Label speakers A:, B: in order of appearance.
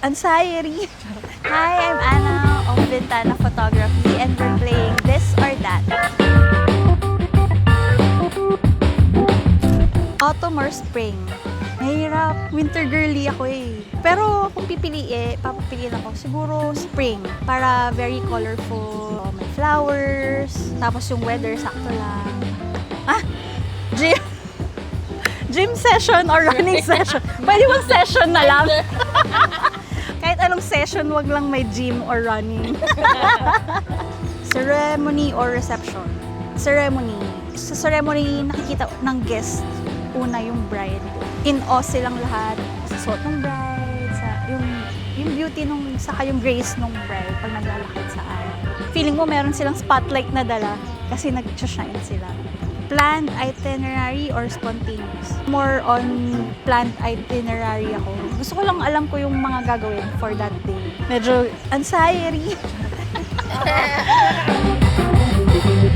A: Anxiety. Hi, I'm Anna of Ventana Photography and we're playing This or That. Autumn or spring? Mahirap. Winter girly ako eh. Pero kung papapiliin ako siguro spring. Para very colorful. May flowers. Tapos yung weather sakto lang. Gym. Gym session or running session. Pwede bang session na lang? Kahit anong session, wag lang may gym or running. Ceremony or reception? Ceremony. Sa ceremony, nakikita ng guest. Una yung bride. In awe silang lahat. Sa suot ng bride, sa yung beauty nung, saka yung grace nung bride pag naglalakad sa aisle. Feeling mo meron silang spotlight na dala kasi nag-shine sila. Planned itinerary or spontaneous? More on planned itinerary ako. Gusto ko lang alam ko yung mga gagawin for that day. Medyo anxiety.